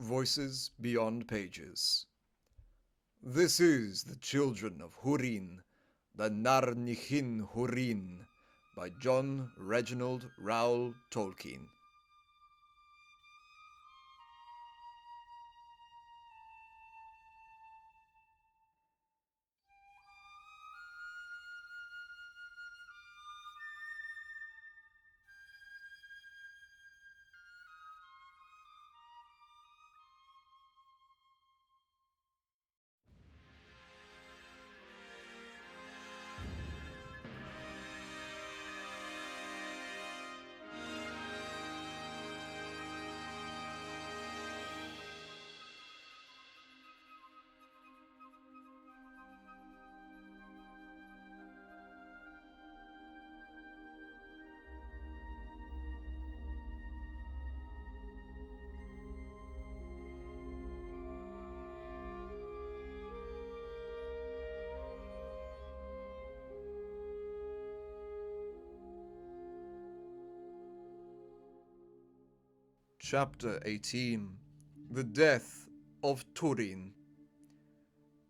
Voices Beyond Pages. This is The Children of Hurin, the Narnichin Hurin, by John Reginald Rowell Tolkien. Chapter 18. The Death of Turin.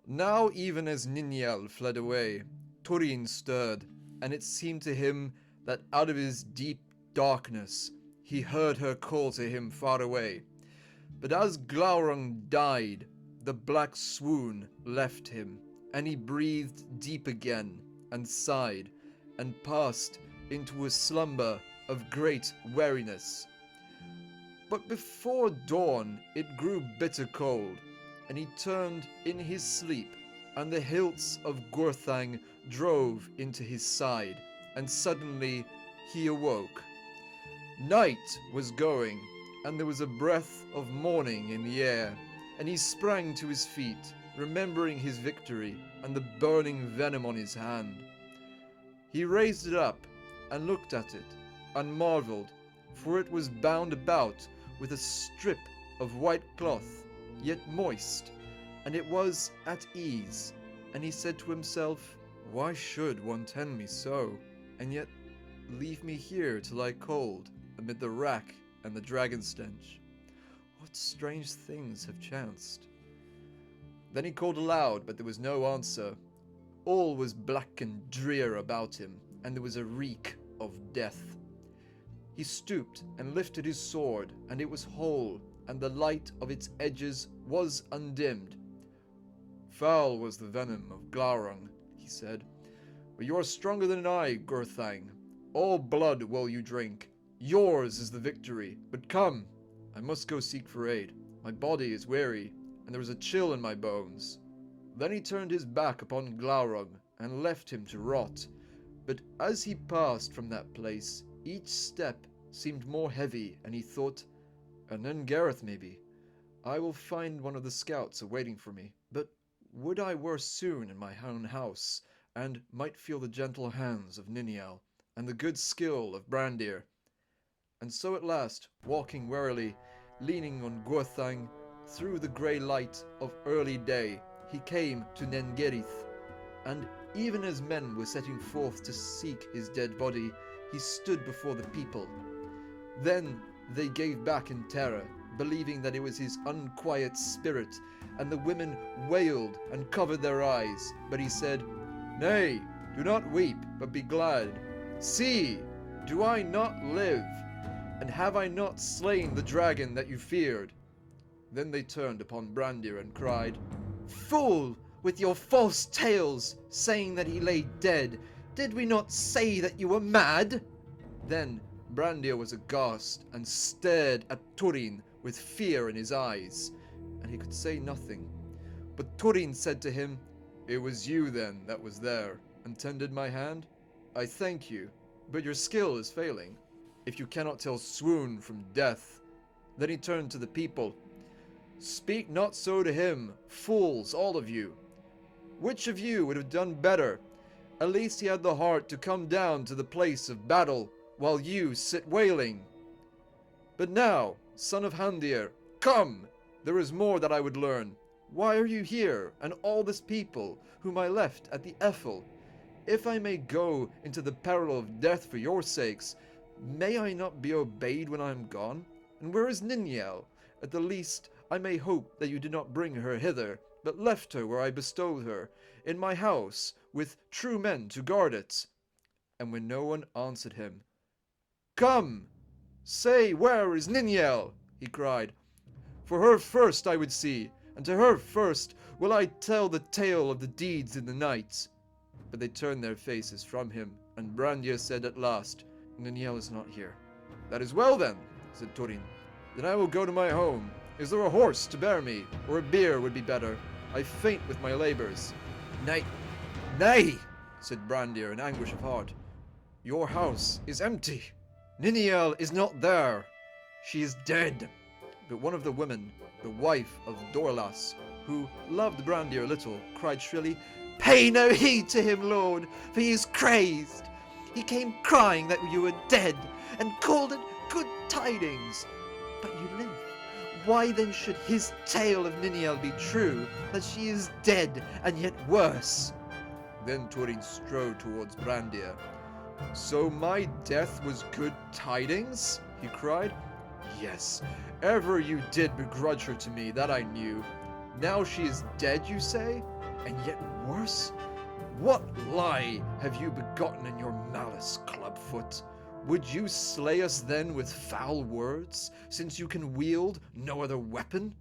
Now even as Nienor fled away, Turin stirred, and it seemed to him that out of his deep darkness he heard her call to him far away. But as Glaurung died, the black swoon left him, and he breathed deep again, and sighed, and passed into a slumber of great weariness. But before dawn it grew bitter cold, and he turned in his sleep, and the hilts of Glaurung drove into his side, and suddenly he awoke. Night was going, and there was a breath of morning in the air, and he sprang to his feet, remembering his victory and the burning venom on his hand. He raised it up, and looked at it, and marveled, for it was bound about with a strip of white cloth, yet moist, and it was at ease. And he said to himself, "Why should one tend me so, and yet leave me here to lie cold amid the wrack and the dragon stench? What strange things have chanced?" Then he called aloud, but there was no answer. All was black and drear about him, and there was a reek of death. He stooped and lifted his sword, and it was whole, and the light of its edges was undimmed. "Foul was the venom of Glaurung," he said, "but you are stronger than I, Glaurung. All blood will you drink. Yours is the victory. But come, I must go seek for aid. My body is weary, and there is a chill in my bones." Then he turned his back upon Glaurung, and left him to rot. But as he passed from that place, each step seemed more heavy, and he thought, "And then Gareth maybe. I will find one of the scouts awaiting for me. But would I were soon in my own house, and might feel the gentle hands of Nienor, and the good skill of Brandir." And so at last, walking warily, leaning on Glaurung, through the grey light of early day, he came to Nengerith. And even as men were setting forth to seek his dead body, he stood before the people. Then they gave back in terror, believing that it was his unquiet spirit, and the women wailed and covered their eyes. But he said, "Nay, do not weep, but be glad. See, do I not live? And have I not slain the dragon that you feared?" Then they turned upon Brandir and cried, "Fool, with your false tales, saying that he lay dead. Did we not say that you were mad?" Then Brandir was aghast, and stared at Turin with fear in his eyes, and he could say nothing. But Turin said to him, "It was you then that was there, and tended my hand? I thank you, but your skill is failing, if you cannot tell swoon from death." Then he turned to the people. "Speak not so to him, fools all of you. Which of you would have done better? At least he had the heart to come down to the place of battle, while you sit wailing. But now, son of Handir, come! There is more that I would learn. Why are you here, and all this people, whom I left at the Ethel? If I may go into the peril of death for your sakes, may I not be obeyed when I am gone? And where is Nienor? At the least, I may hope that you did not bring her hither, but left her where I bestowed her, in my house, with true men to guard it. And when no one answered him, "Come, say, where is Niniel?" he cried. "For her first I would see, and to her first will I tell the tale of the deeds in the night." But they turned their faces from him, and Brandir said at last, "Niniel is not here." "That is well then," said Turin. "Then I will go to my home. Is there a horse to bear me, or a bier would be better? I faint with my labors." "Nay, nay," said Brandir in anguish of heart. "Your house is empty. Niniel is not there. She is dead." But one of the women, the wife of Dorlas, who loved Brandir little, cried shrilly, "Pay no heed to him, lord, for he is crazed. He came crying that you were dead, and called it good tidings. But you live. Why then should his tale of Niniel be true, that she is dead, and yet worse?" Then Turin strode towards Brandir. "So my death was good tidings?" he cried. "Yes, ever you did begrudge her to me, that I knew. Now she is dead, you say, and yet worse? What lie have you begotten in your malice, clubfoot? Would you slay us then with foul words, since you can wield no other weapon?"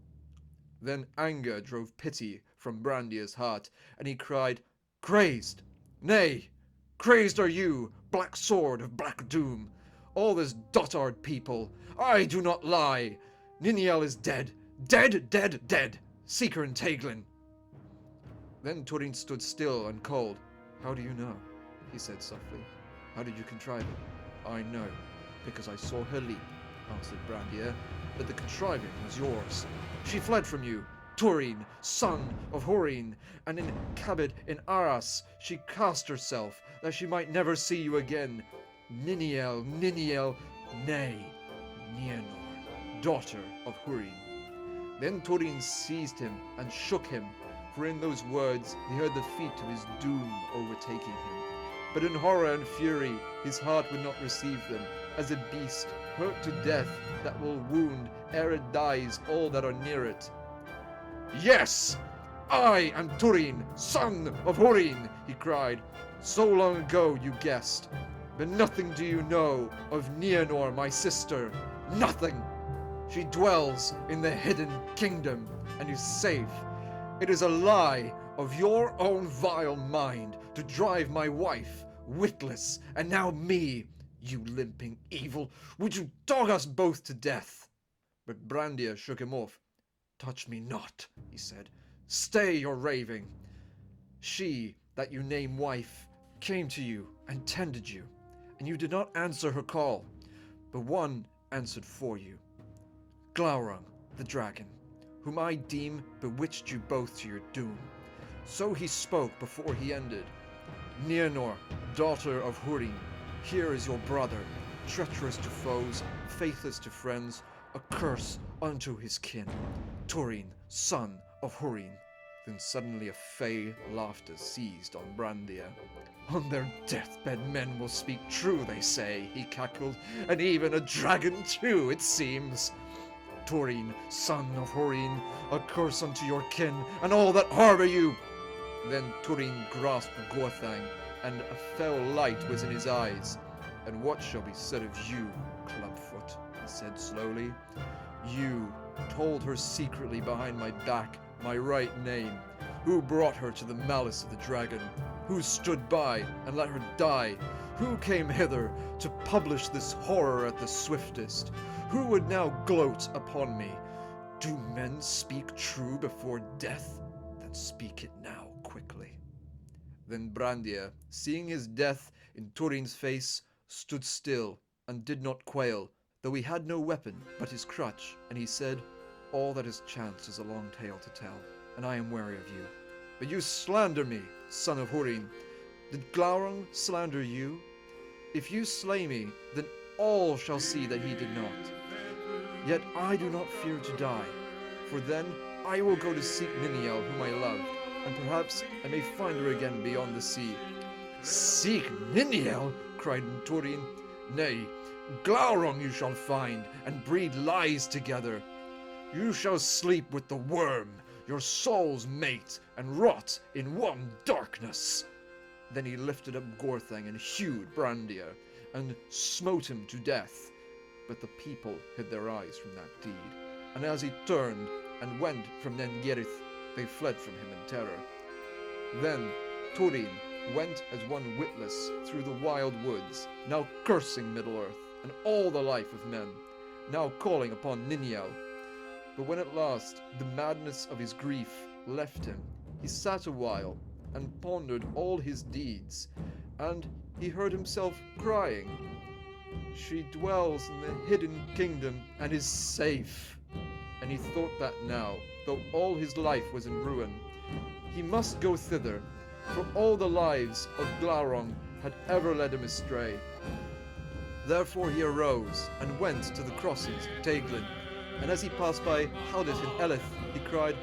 Then anger drove pity from Brandir's heart, and he cried, "Crazed! Nay, crazed are you, black sword of black doom! All this dotard people! I do not lie! Niniel is dead! Dead, dead, dead! Seek her in Teglin!" Then Turin stood still and cold. "How do you know?" he said softly. "How did you contrive it?" "I know, because I saw her leap," answered Brandir, "but the contriving was yours. She fled from you, Turin, son of Hurin, and in Cabid in Arras she cast herself, that she might never see you again. Niniel, Niniel, nay, Nienor, daughter of Hurin." Then Turin seized him and shook him, for in those words he heard the feet of his doom overtaking him. But in horror and fury his heart would not receive them, as a beast hurt to death that will wound ere it dies all that are near it. "Yes, I am Turin, son of Hurin," he cried. "So long ago you guessed, but nothing do you know of Nienor, my sister, nothing. She dwells in the hidden kingdom and is safe. It is a lie of your own vile mind to drive my wife, witless, and now me, you limping evil, would you dog us both to death?" But Brandir shook him off. "Touch me not," he said. "Stay your raving. She that you name wife came to you and tended you, and you did not answer her call, but one answered for you. Glaurung, the dragon, whom I deem bewitched you both to your doom. So he spoke before he ended. Nienor, daughter of Hurin, here is your brother, treacherous to foes, faithless to friends, a curse unto his kin. Turin, son of Hurin." Then suddenly a fey laughter seized on Brandir. "On their deathbed men will speak true, they say," he cackled, "and even a dragon too, it seems. Turin, son of Hurin, a curse unto your kin and all that harbour you." Then Turin grasped Gorthang, and a fell light was in his eyes. "And what shall be said of you, clubfoot?" he said slowly. "You told her secretly behind my back my right name. Who brought her to the malice of the dragon? Who stood by and let her die? Who came hither to publish this horror at the swiftest? Who would now gloat upon me? Do men speak true before death? Then speak it now quickly." Then Brandir, seeing his death in Turin's face, stood still and did not quail, though he had no weapon but his crutch, and he said, "All that has chanced is a long tale to tell, and I am weary of you. But you slander me, son of Hurin. Did Glaurung slander you? If you slay me, then all shall see that he did not. Yet I do not fear to die, for then I will go to seek Niniel, whom I loved, and perhaps I may find her again beyond the sea." "Seek Niniel?" cried Turin. "Nay, Glaurung you shall find, and breed lies together. You shall sleep with the worm, your soul's mate, and rot in one darkness. Then he lifted up Gorthang and hewed Brandir, and smote him to death. But the people hid their eyes from that deed, and as he turned and went from Nengirith, they fled from him in terror. Then Turin went as one witless through the wild woods, now cursing Middle-earth and all the life of men, now calling upon Nienor. But when at last the madness of his grief left him, he sat a while and pondered all his deeds, and he heard himself crying, "She dwells in the hidden kingdom and is safe." And he thought that now, though all his life was in ruin, he must go thither, for all the lives of Glaurung had ever led him astray. Therefore he arose and went to the crossings of Teglin, and as he passed by Howdit and Elith, he cried,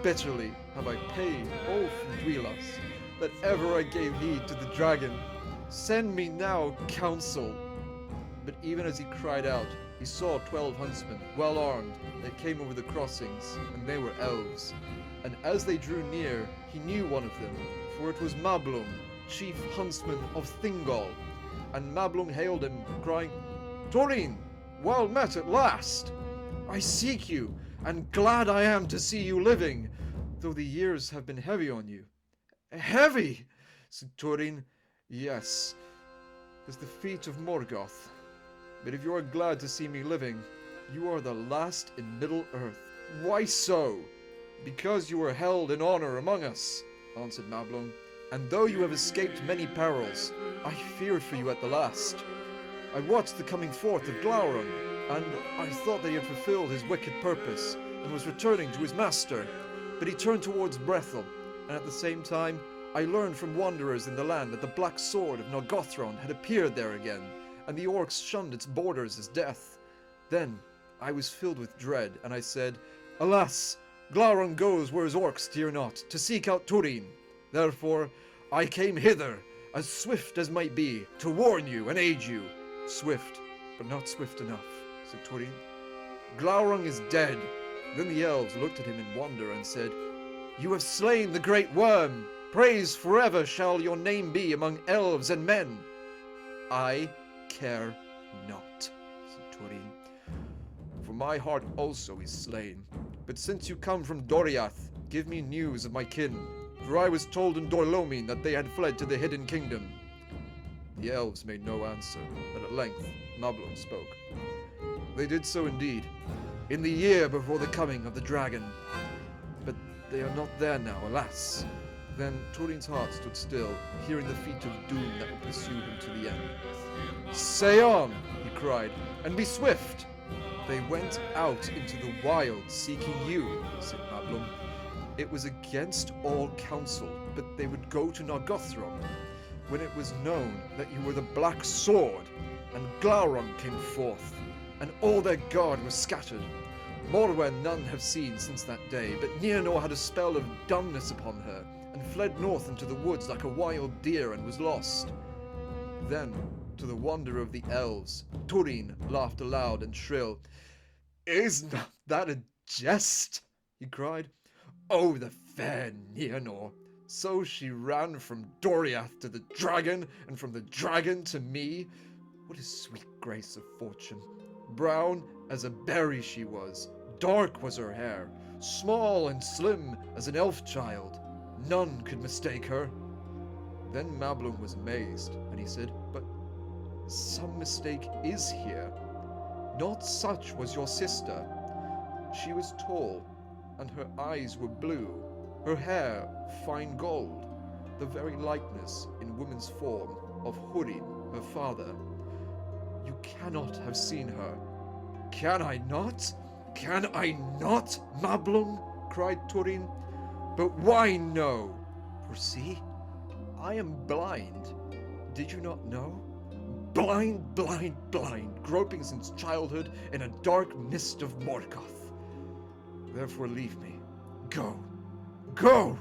"Bitterly have I paid all from Dwylas, that ever I gave heed to the dragon. Send me now counsel." But even as he cried out, he saw 12 huntsmen, well armed, that came over the crossings, and they were elves. And as they drew near, he knew one of them, for it was Mablung, chief huntsman of Thingol. And Mablung hailed him, crying, "Turin, well met at last! I seek you, and glad I am to see you living, though the years have been heavy on you." "Heavy?" said Turin. "Yes, as the feet of Morgoth. But if you are glad to see me living, you are the last in Middle-earth." "Why so?" "Because you are held in honor among us," answered Mablung. "And though you have escaped many perils, I feared for you at the last. I watched the coming forth of Glaurung, and I thought that he had fulfilled his wicked purpose, and was returning to his master. But he turned towards Brethil, and at the same time I learned from wanderers in the land that the black sword of Nargothrond had appeared there again, and the orcs shunned its borders as death. Then I was filled with dread, and I said, 'Alas, Glaurung goes where his orcs dare not, to seek out Turin. Therefore I came hither, as swift as might be, to warn you and aid you.' Swift, but not swift enough," said Turin. "Glaurung is dead." Then the elves looked at him in wonder and said, "You have slain the great worm. Praised forever shall your name be among elves and men." "I care not," said Turin, "for my heart also is slain. But since you come from Doriath, give me news of my kin, for I was told in Dorlomin that they had fled to the hidden kingdom." The elves made no answer, but at length Mablung spoke. "They did so indeed, in the year before the coming of the dragon. But they are not there now, alas." Then Turin's heart stood still, hearing the feet of doom that would pursue him to the end. "Say on," he cried, "and be swift." "They went out into the wild seeking you," said Mablung. "It was against all counsel, but they would go to Nargothrond. When it was known that you were the Black Sword, and Glaurung came forth, and all their guard was scattered. Morwen none have seen since that day, but Nienor had a spell of dumbness upon her, and fled north into the woods like a wild deer and was lost." Then, to the wonder of the elves, Turin laughed aloud and shrill. "Is not that a jest?" he cried. "Oh, the fair Nienor! So she ran from Doriath to the dragon, and from the dragon to me. What a sweet grace of fortune! Brown as a berry she was, dark was her hair, small and slim as an elf child. None could mistake her." Then Mablung was amazed, and he said, "But some mistake is here. Not such was your sister. She was tall, and her eyes were blue, her hair fine gold, the very likeness in woman's form of Hurin, her father. You cannot have seen her." "Can I not? Can I not, Mablung?" cried Turin. "But why no? For see, I am blind. Did you not know? Blind, blind, blind, groping since childhood in a dark mist of Morgoth. Therefore leave me. Go, go,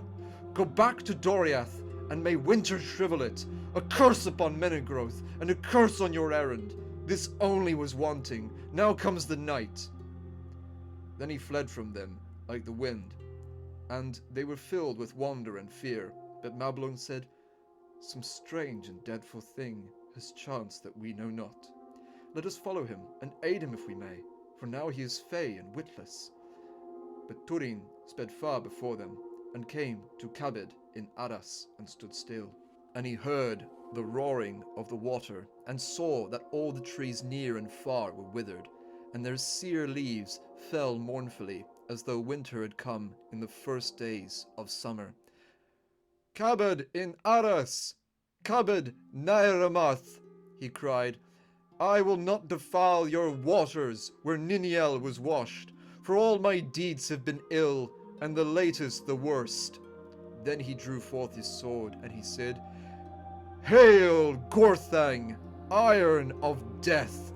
go back to Doriath, and may winter shrivel it. A curse upon Menegroth, and a curse on your errand. This only was wanting. Now comes the night." Then he fled from them like the wind, and they were filled with wonder and fear. But Mablung said, "Some strange and dreadful thing has chanced that we know not. Let us follow him, and aid him if we may, for now he is fey and witless." But Turin sped far before them, and came to Cabed in Arras, and stood still. And he heard the roaring of the water, and saw that all the trees near and far were withered, and their sere leaves fell mournfully, as though winter had come in the first days of summer. "Cabed in Arras! Cabed Nairamath!" he cried. "I will not defile your waters where Niniel was washed, for all my deeds have been ill, and the latest the worst." Then he drew forth his sword, and he said, "Hail, Gorthang, iron of death!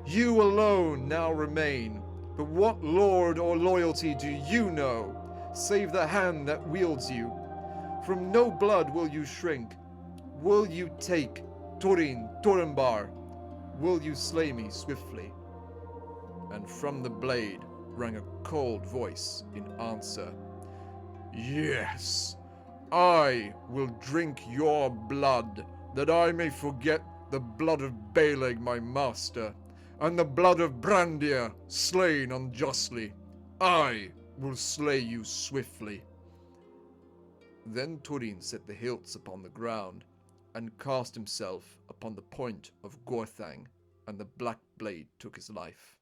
You alone now remain, but what lord or loyalty do you know, save the hand that wields you? From no blood will you shrink. Will you take Turin Turambar? Will you slay me swiftly?" And from the blade rang a cold voice in answer, "Yes, I will drink your blood, that I may forget the blood of Beleg my master, and the blood of Brandir slain unjustly. I will slay you swiftly." Then Turin set the hilts upon the ground, and cast himself upon the point of Gorthang, and the black blade took his life.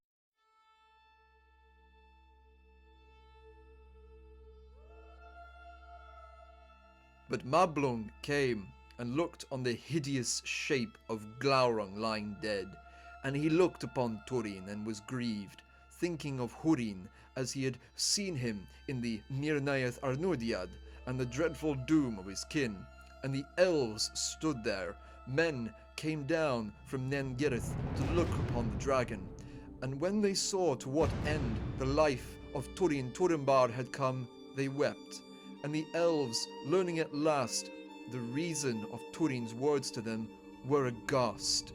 But Mablung came and looked on the hideous shape of Glaurung lying dead, and he looked upon Turin and was grieved, thinking of Hurin as he had seen him in the Nirnaeth Arnurdiad, and the dreadful doom of his kin. And the elves stood there. Men came down from Nengirith to look upon the dragon, and when they saw to what end the life of Turin Turambar had come, they wept. And the elves, learning at last the reason of Turin's words to them, were aghast.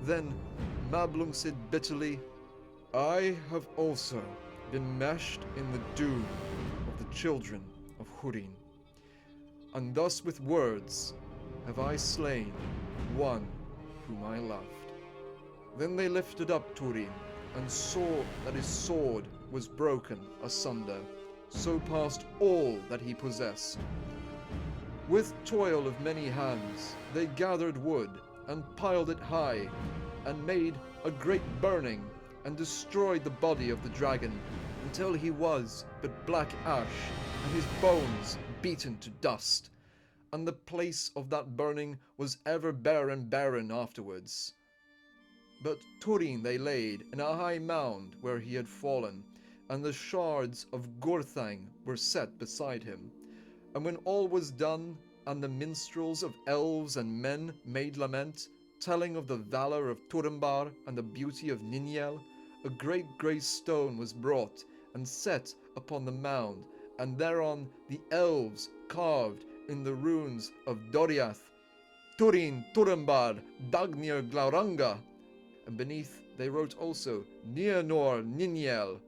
Then Mablung said bitterly, "I have also been meshed in the doom of the children of Hurin, and thus with words have I slain one whom I loved." Then they lifted up Turin, and saw that his sword was broken asunder, so past all that he possessed. With toil of many hands they gathered wood, and piled it high, and made a great burning, and destroyed the body of the dragon, until he was but black ash, and his bones beaten to dust. And the place of that burning was ever bare and barren afterwards. But Turin they laid in a high mound where he had fallen, and the shards of Gorthang were set beside him. And when all was done, and the minstrels of elves and men made lament, telling of the valor of Turambar and the beauty of Niniel, a great grey stone was brought and set upon the mound, and thereon the elves carved in the runes of Doriath, Turin Turambar Dagnir Glauranga, and beneath they wrote also Nienor Niniel.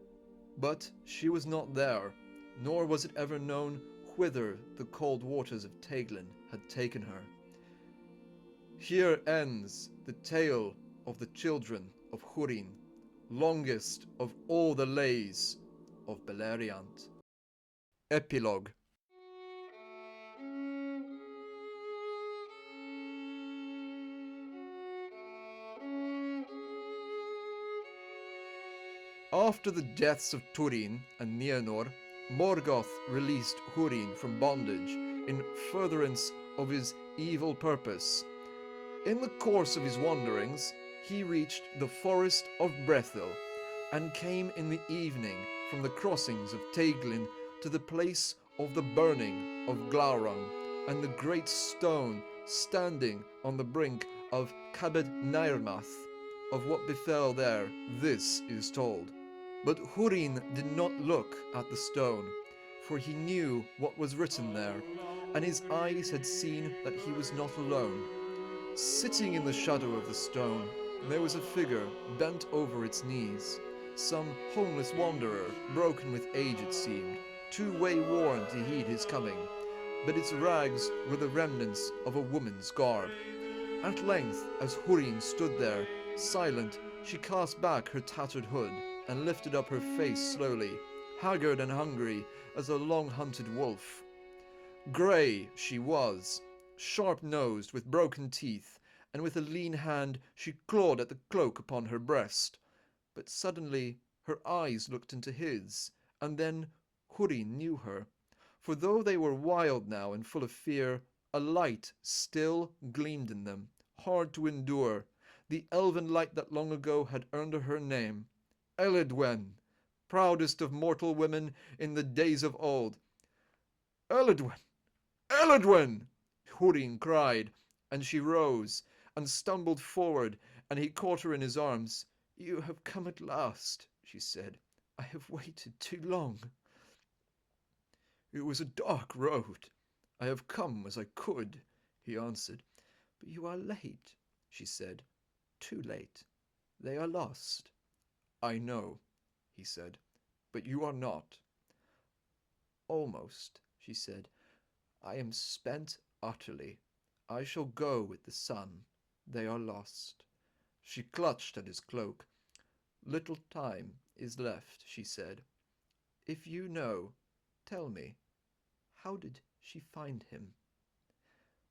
But she was not there, nor was it ever known whither the cold waters of Teglin had taken her. Here ends the tale of the children of Hurin, longest of all the lays of Beleriand. Epilogue. After the deaths of Turin and Nienor, Morgoth released Hurin from bondage in furtherance of his evil purpose. In the course of his wanderings, he reached the forest of Brethil, and came in the evening from the crossings of Teglin to the place of the burning of Glaurung, and the great stone standing on the brink of Cabed Nairmath. Of what befell there, this is told. But Hurin did not look at the stone, for he knew what was written there, and his eyes had seen that he was not alone. Sitting in the shadow of the stone, there was a figure bent over its knees, Some homeless wanderer, broken with age it seemed, too way-worn to heed his coming, but its rags were the remnants of a woman's garb. At length, as Hurin stood there, silent, she cast back her tattered hood and lifted up her face slowly, haggard and hungry as a long-hunted wolf. Grey she was, sharp-nosed with broken teeth, and with a lean hand she clawed at the cloak upon her breast. But suddenly her eyes looked into his, and then Hurin knew her. For though they were wild now and full of fear, a light still gleamed in them, hard to endure, the elven light that long ago had earned her name, Elidwen, proudest of mortal women in the days of old. Elidwen! Elidwen! Hurin cried, and she rose, and stumbled forward, and he caught her in his arms. "You have come at last," she said. "I have waited too long." "It was a dark road. I have come as I could," he answered. "But you are late," she said. "Too late. They are lost." "I know," he said, "but you are not." "Almost," she said. "I am spent utterly. I shall go with the sun. They are lost." She clutched at his cloak. "Little time is left," she said. "If you know, tell me, how did she find him?"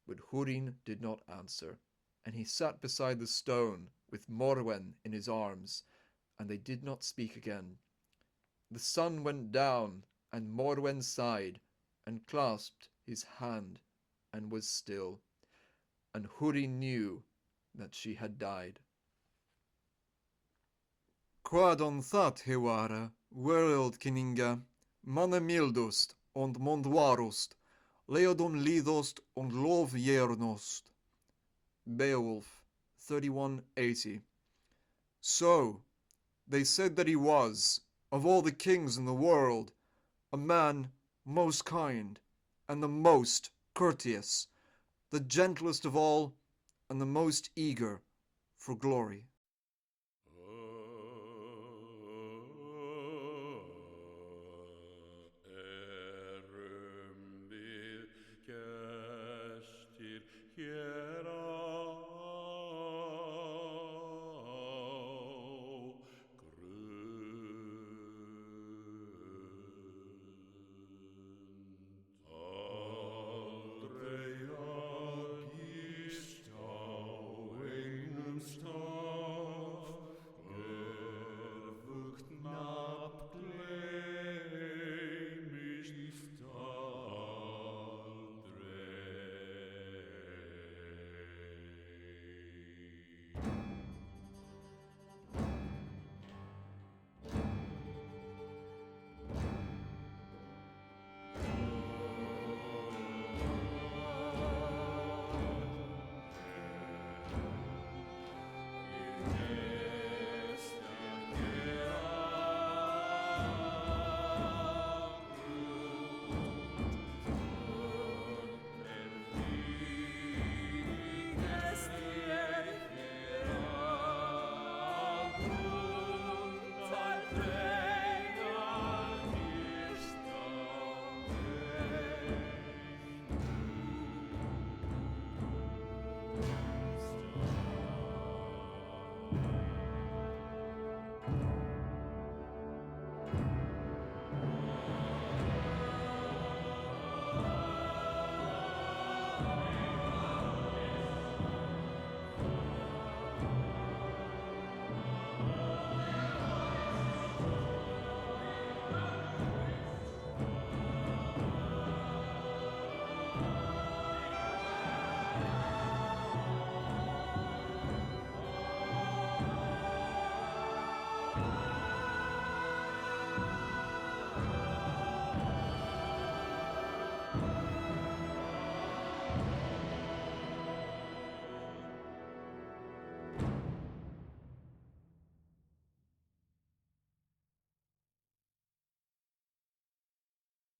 But Hurin did not answer, and he sat beside the stone with Morwen in his arms, and they did not speak again. The sun went down, and Morwen sighed, and clasped his hand, and was still, and Hurin knew that she had died. Quad on that hewara, world kininga, manne mildost und mondwarost, leodom lidost und lov jernost. Beowulf, 3180. So, they said that he was, of all the kings in the world, a man most kind, and the most courteous, the gentlest of all, and the most eager for glory.